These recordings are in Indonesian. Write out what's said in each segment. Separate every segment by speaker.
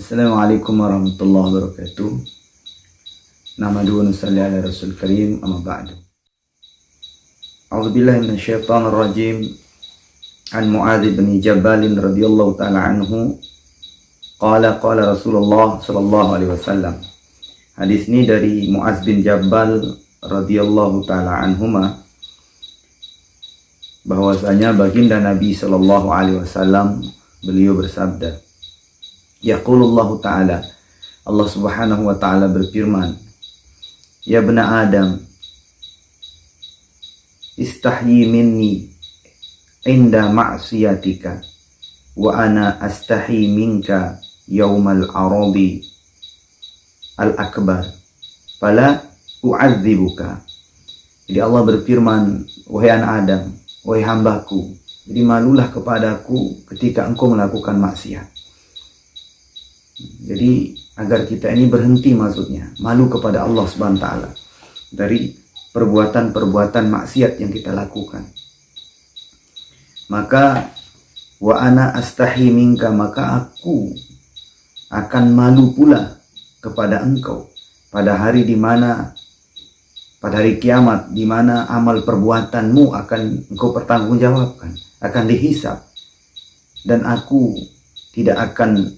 Speaker 1: Assalamualaikum warahmatullahi wabarakatuh. Nahmaduhu wa nusalli ala Rasul Karim, amma ba'du. A'udzubillahi minasyaitonir rajim. An Mu'adz bin Jabal radhiyallahu ta'ala anhu qala Rasulullah sallallahu alaihi wasallam. Hadis ini dari Mu'adz bin Jabal radhiyallahu ta'ala anhuma, bahwasanya baginda Nabi sallallahu alaihi wasallam beliau bersabda, yaqulullahu ta'ala, Allah subhanahu wa ta'ala berfirman, ya bena Adam, istahyi minni inda ma'siyatika wa ana astahi minka yaumal arabi al-akbar fala u'adzibuka. Jadi Allah berfirman, wahai anak Adam, wahai hambaku, jadi malulah kepadaku ketika engkau melakukan maksiat. Jadi agar kita ini berhenti, maksudnya malu kepada Allah Subhanahu wa ta'ala dari perbuatan-perbuatan maksiat yang kita lakukan. Maka wa ana astahi minka, maka aku akan malu pula kepada engkau pada hari pada hari kiamat, di mana amal perbuatanmu akan engkau pertanggungjawabkan, akan dihisab, dan aku tidak akan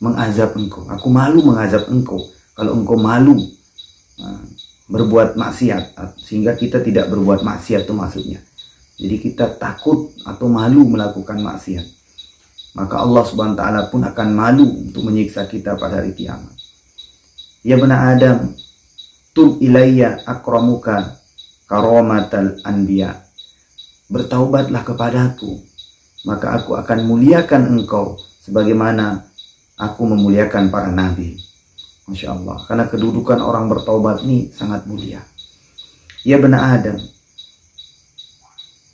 Speaker 1: mengazab engkau. Aku malu mengazab engkau kalau engkau malu berbuat maksiat, sehingga kita tidak berbuat maksiat itu maksudnya. Jadi kita takut atau malu melakukan maksiat, maka Allah Subhanahu wa ta'ala pun akan malu untuk menyiksa kita pada hari kiamat. Ya bena Adam, tub ilayya akramuka karamatal anbiya. Bertaubatlah kepadaku, maka aku akan muliakan engkau sebagaimana aku memuliakan para nabi. Masya Allah, karena kedudukan orang bertaubat ini sangat mulia. Ya bena Adam,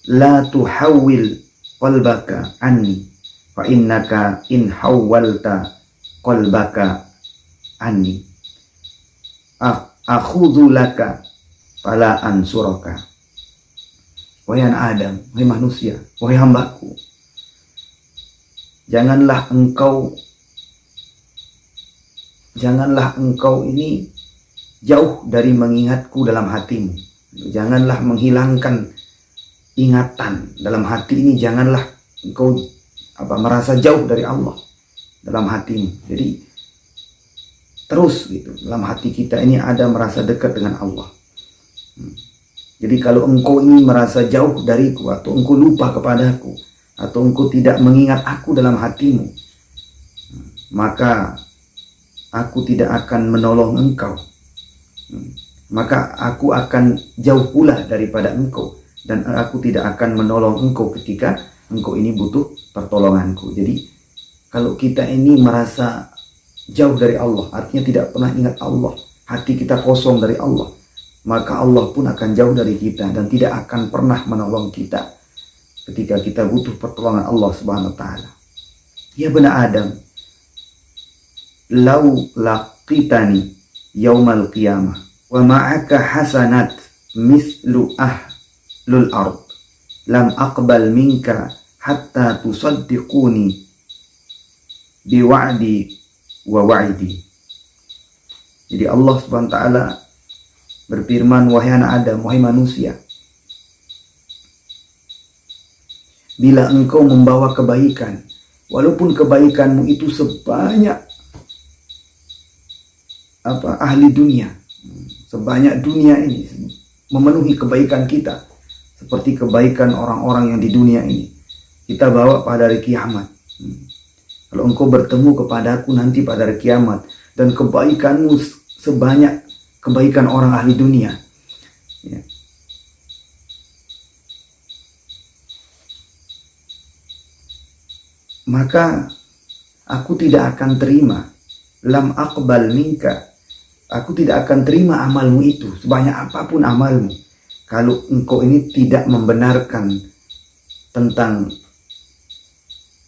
Speaker 1: la tuhawwil qalbaka anni, fa innaka in hawwalta qalbaka anni akhudhu laka fala ansuraka. Wahai anak Adam, wahai manusia, wahai hambaku, janganlah engkau ini jauh dari mengingatku dalam hatimu. Janganlah menghilangkan ingatan dalam hati ini. Janganlah engkau merasa jauh dari Allah dalam hatimu. Jadi terus gitu, dalam hati kita ini ada merasa dekat dengan Allah. Jadi kalau engkau ini merasa jauh dariku, atau engkau lupa kepadaku, atau engkau tidak mengingat aku dalam hatimu, maka aku tidak akan menolong engkau. Maka aku akan jauh pula daripada engkau, dan aku tidak akan menolong engkau ketika engkau ini butuh pertolonganku. Jadi kalau kita ini merasa jauh dari Allah, artinya tidak pernah ingat Allah, hati kita kosong dari Allah, maka Allah pun akan jauh dari kita dan tidak akan pernah menolong kita ketika kita butuh pertolongan Allah Subhanahu wa ta'ala. Ya bena Adam, lau laqitani yaumal qiyamah wa ma'aka hasanat mislu ahlul ard lam aqbal minka hatta tusaddiquni biwa'di wa wa'idi. Jadi Allah Subhanahu wa ta'ala berfirman, wahai anak Adam, wahai manusia, bila engkau membawa kebaikan, walaupun kebaikanmu itu sebanyak ahli dunia, sebanyak dunia ini memenuhi kebaikan kita, seperti kebaikan orang-orang yang di dunia ini, kita bawa pada hari kiamat. Kalau engkau bertemu kepadaku nanti pada hari kiamat, dan kebaikanmu sebanyak kebaikan orang ahli dunia, ya, maka aku tidak akan terima, lam aqbal minka, aku tidak akan terima amalmu itu, sebanyak apapun amalmu, kalau engkau ini tidak membenarkan tentang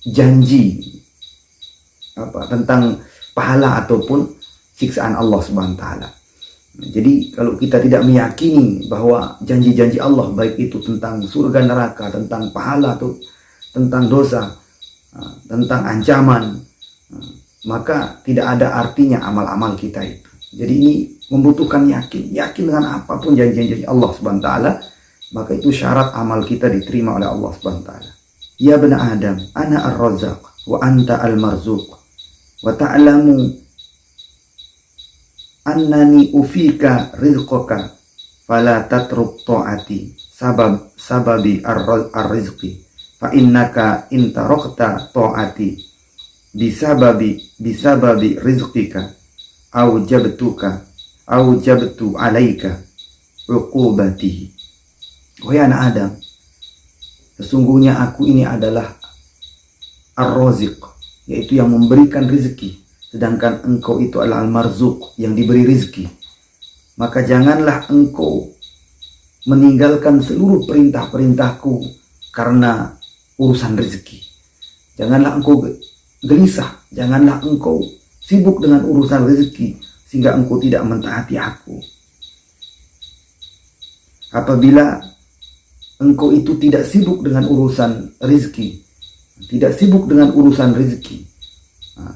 Speaker 1: janji tentang pahala ataupun siksaan Allah Subhanahu wa ta'ala. Jadi kalau kita tidak meyakini bahwa janji-janji Allah, baik itu tentang surga neraka, tentang pahala atau tentang dosa, tentang ancaman, maka tidak ada artinya amal-amal kita itu. Jadi ini membutuhkan yakin dengan apapun janji-janji Allah Subhanahu wa taala, maka itu syarat amal kita diterima oleh Allah Subhanahu wa taala. Ya bani Adam, ana ar-razzaq wa anta al-marzuq wa ta'lamu annani ufika rizqaka fala tatruk ta'ati sababi ar-rizqi fa innaka in tarakta ta'ati bisababi rizqika aujabtu alaika uqubatihi. Wahai anak Adam, sesungguhnya aku ini adalah ar-raziq, yaitu yang memberikan rezeki, sedangkan engkau itu adalah al-marzuq, yang diberi rezeki. Maka janganlah engkau meninggalkan seluruh perintah-perintahku karena urusan rezeki. Janganlah engkau gelisah, janganlah engkau sibuk dengan urusan rezeki sehingga engkau tidak mentaati aku. Apabila engkau itu tidak sibuk dengan urusan rezeki, tidak sibuk dengan urusan rezeki,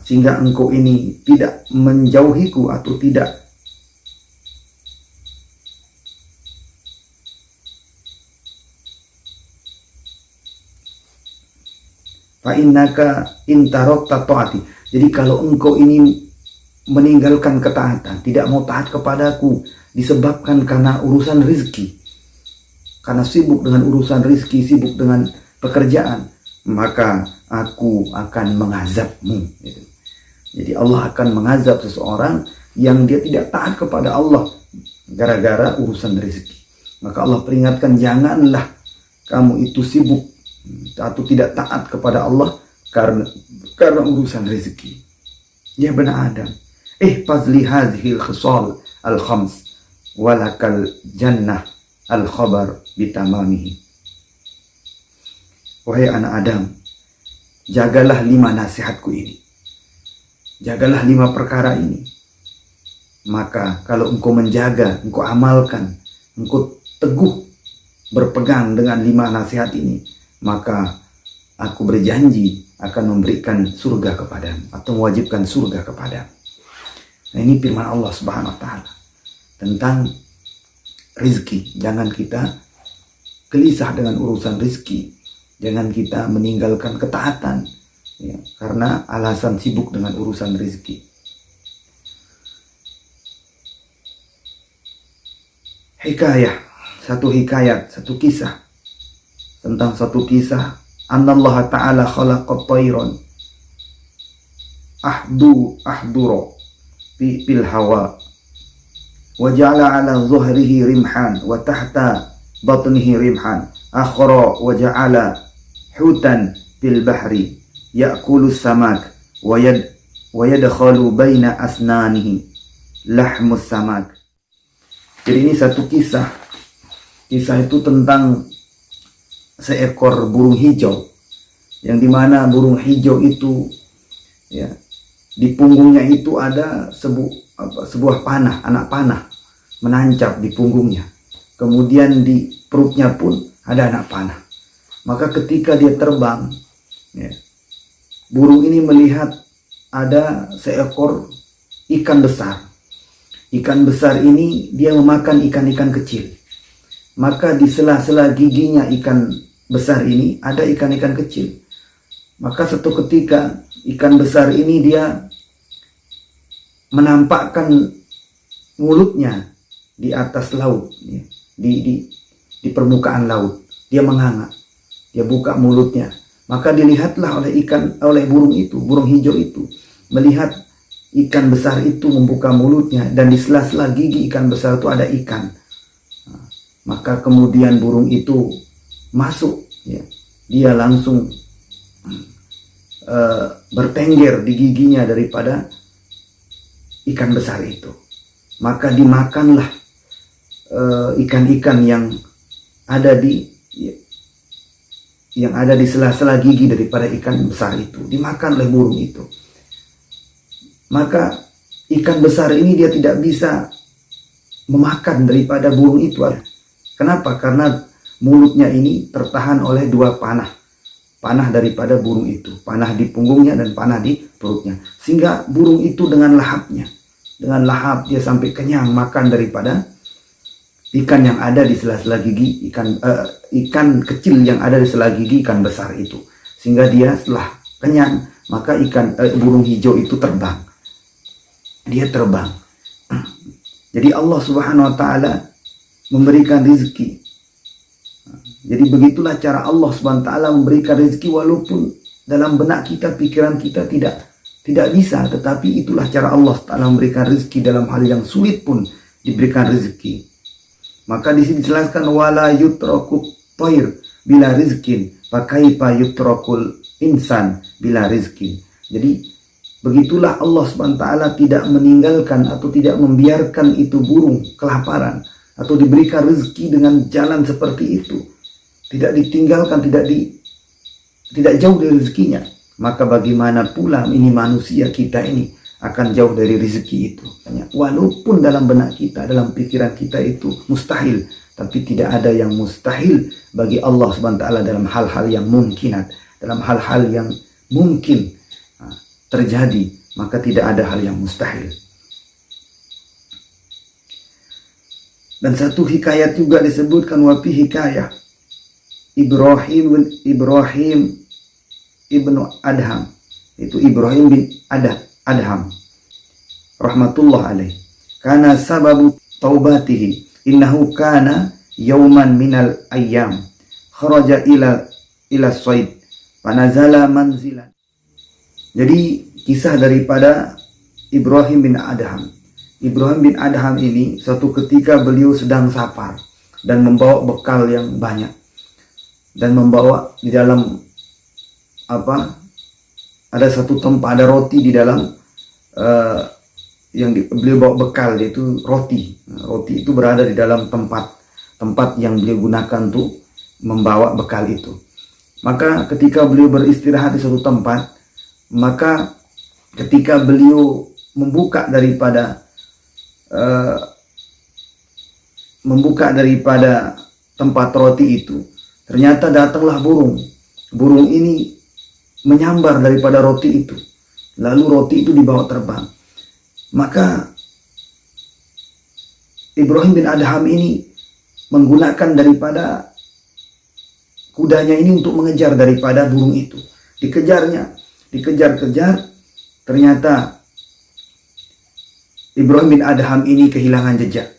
Speaker 1: sehingga engkau ini tidak menjauhiku atau tidak fa'innaka intarokta ta'ati. Jadi kalau engkau ini meninggalkan ketaatan, tidak mau taat kepadaku disebabkan karena urusan rezeki, karena sibuk dengan urusan rezeki, sibuk dengan pekerjaan, maka aku akan mengazabmu. Jadi Allah akan mengazab seseorang yang dia tidak taat kepada Allah gara-gara urusan rezeki. Maka Allah peringatkan, janganlah kamu itu sibuk atau tidak taat kepada Allah karena urusan rezeki. Ya bani Adam, fazli hadhil khisal al-khams walakal jannah al-khabar bitamamihi. Wahai anak Adam, jagalah 5 nasihatku ini, jagalah 5 perkara ini. Maka kalau engkau menjaga, engkau amalkan, engkau teguh berpegang dengan 5 nasihat ini, maka aku berjanji akan memberikan surga kepadamu atau mewajibkan surga kepadamu. Nah, ini firman Allah Subhanahu wa taala tentang rizki. Jangan kita gelisah dengan urusan rizki, jangan kita meninggalkan ketaatan ya, karena alasan sibuk dengan urusan rizki. Satu kisah tentang satu kisah. Anallaha ta'ala khalaqat tayran ahduro fil hawa wa ja'ala ala zuhrihi rimhan wa tahta batnihi rimhan akhra wa ja'ala hutan fil bahri ya'kulu samak wa yadkhalu baina asnanihi lahmus samak. Jadi ini satu kisah itu tentang seekor burung hijau, yang dimana burung hijau itu ya, di punggungnya itu ada sebuah panah, anak panah menancap di punggungnya. Kemudian di perutnya pun ada anak panah. Maka ketika dia terbang ya, burung ini melihat ada seekor ikan besar. Ikan besar ini dia memakan ikan-ikan kecil. Maka di sela-sela giginya ikan besar ini ada ikan-ikan kecil. Maka suatu ketika ikan besar ini dia menampakkan mulutnya di atas laut, ya, di permukaan laut. Dia menganga, dia buka mulutnya. Maka dilihatlah oleh burung hijau itu, melihat ikan besar itu membuka mulutnya dan di sela-sela gigi ikan besar itu ada ikan. Maka kemudian burung itu masuk, ya. Dia langsung bertengger di giginya daripada ikan besar itu. Maka dimakanlah ikan-ikan yang ada di sela-sela gigi daripada ikan besar itu, dimakan oleh burung itu. Maka ikan besar ini dia tidak bisa memakan daripada burung itu. Kenapa? Karena mulutnya ini tertahan oleh 2 panah. panah daripada burung itu, panah di punggungnya dan panah di perutnya, sehingga burung itu dengan lahapnya, dengan lahap dia sampai kenyang makan daripada ikan yang ada di sela-sela gigi ikan kecil yang ada di sela gigi ikan besar itu, sehingga dia setelah kenyang maka burung hijau itu terbang, dia terbang. Jadi Allah Subhanahu wa taala memberikan rezeki. Jadi begitulah cara Allah Subhanahu wa taala memberikan rezeki, walaupun dalam benak kita, pikiran kita tidak bisa, tetapi itulah cara Allah Taala memberikan rezeki. Dalam hal yang sulit pun diberikan rezeki. Maka di sini dijelaskan wala yutrakut thair bila rizkin fakaifa yutrakul insan bila rizkin. Jadi begitulah Allah Subhanahu wa taala tidak meninggalkan atau tidak membiarkan itu burung kelaparan atau diberikan rezeki dengan jalan seperti itu. Tidak ditinggalkan, tidak jauh dari rezekinya. Maka bagaimana pula ini manusia kita ini akan jauh dari rezeki itu. Walaupun dalam benak kita, dalam pikiran kita itu mustahil, tapi tidak ada yang mustahil bagi Allah Subhanahu wa taala dalam hal-hal yang mungkinat, dalam hal-hal yang mungkin terjadi, maka tidak ada hal yang mustahil. Dan satu hikayat juga disebutkan wafi hikayah Ibrahim ibnu Adham, itu Ibrahim bin Adham rahmatullah alaih, kana sababu taubatihi innahu kana yauman minal ayyam kharaja ila said panazala manzilan. Jadi kisah daripada Ibrahim bin Adham. Ibrahim bin Adham ini suatu ketika beliau sedang safar dan membawa bekal yang banyak, dan membawa di dalam ada satu tempat, ada roti di dalam beliau bawa bekal, yaitu roti. Roti itu berada di dalam tempat yang beliau gunakan untuk membawa bekal itu. Maka ketika beliau beristirahat di suatu tempat, maka ketika beliau membuka daripada tempat roti itu, ternyata datanglah burung. Burung ini menyambar daripada roti itu, lalu roti itu dibawa terbang. Maka Ibrahim bin Adham ini menggunakan daripada kudanya ini untuk mengejar daripada burung itu. Dikejar-kejar, ternyata Ibrahim bin Adham ini kehilangan jejak,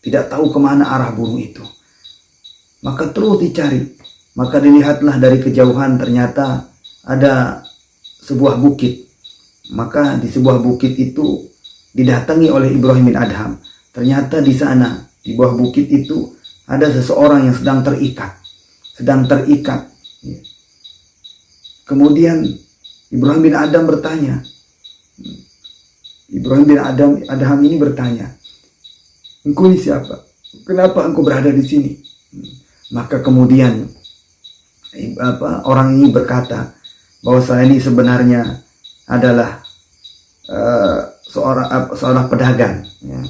Speaker 1: tidak tahu kemana arah burung itu. Maka terus dicari, maka dilihatlah dari kejauhan ternyata ada sebuah bukit. Maka di sebuah bukit itu didatangi oleh Ibrahim bin Adham. Ternyata di sana, di bawah bukit itu ada seseorang yang sedang terikat. Kemudian Ibrahim bin Adham bertanya, Adham ini bertanya, engkau ini siapa? Kenapa engkau berada di sini? Maka kemudian orang ini berkata bahwa saya ini sebenarnya adalah seorang pedagang. Ya.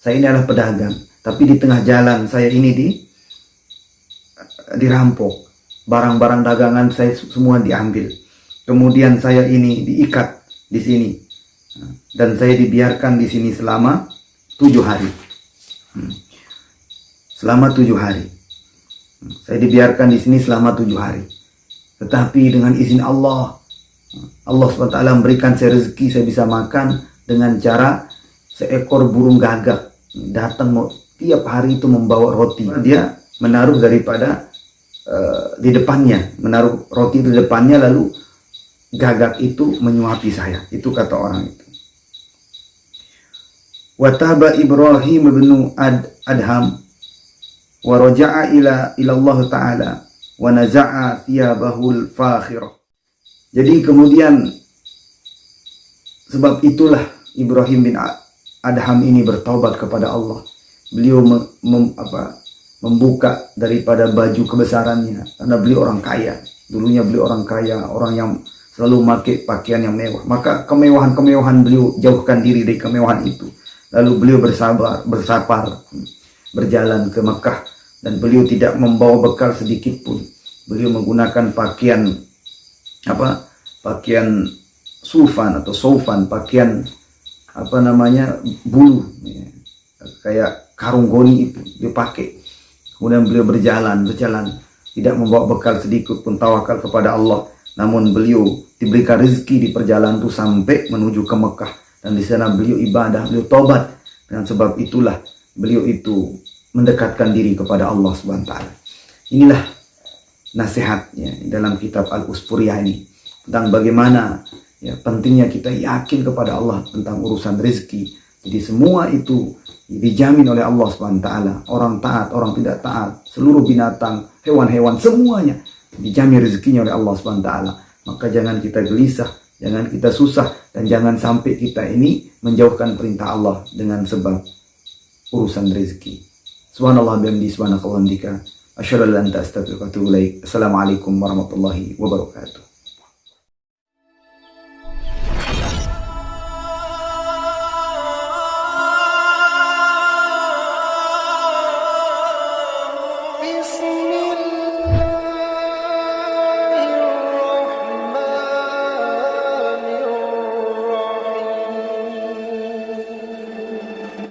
Speaker 1: Saya ini adalah pedagang, tapi di tengah jalan saya ini dirampok, barang-barang dagangan saya semua diambil. Kemudian saya ini diikat di sini, dan saya dibiarkan di sini selama 7 hari. Selama 7 hari. Saya dibiarkan di sini selama 7 hari. Tetapi dengan izin Allah SWT memberikan saya rezeki, saya bisa makan dengan cara seekor burung gagak datang tiap hari itu membawa roti. Dia menaruh daripada di depannya, menaruh roti di depannya, lalu gagak itu menyuapi saya. Itu kata orang itu. Wataba Ibrahim bin Adham wa raja'a ila Allah Ta'ala wa naza'a thiyabahul fakhirah. Jadi kemudian sebab itulah Ibrahim bin Adham ini bertaubat kepada Allah. Beliau membuka daripada baju kebesarannya, karena beliau orang kaya. Dulunya beliau orang kaya, orang yang selalu memakai pakaian yang mewah. Maka kemewahan-kemewahan beliau jauhkan diri dari kemewahan itu. Lalu beliau bersafar berjalan ke Mekah, dan beliau tidak membawa bekal sedikit pun. Beliau menggunakan pakaian pakaian sufan atau soufan, pakaian bulu, ya, kayak karung goni itu dia pakai. Kemudian beliau berjalan, tidak membawa bekal sedikit pun, tawakal kepada Allah. Namun beliau diberikan rezeki di perjalanan itu sampai menuju ke Mekah, dan di sana beliau ibadah, beliau tobat. Dengan sebab itulah beliau itu mendekatkan diri kepada Allah Subhanahu wa taala. Inilah nasihatnya dalam kitab Al-Usfuriyah ini tentang bagaimana ya pentingnya kita yakin kepada Allah tentang urusan rezeki. Jadi semua itu dijamin oleh Allah Subhanahu wa taala. Orang taat, orang tidak taat, seluruh binatang, hewan-hewan, semuanya dijamin rezekinya oleh Allah Subhanahu wa taala. Maka jangan kita gelisah, jangan kita susah, dan jangan sampai kita ini menjauhkan perintah Allah dengan sebab urusan rezeki. Subhanallah bihamdihi, subhanakallahumma wa bihamdika, asyhadu an la ilaha illa anta, astaghfiruka wa atubu ilaik. Assalamualaikum warahmatullahi wabarakatuh.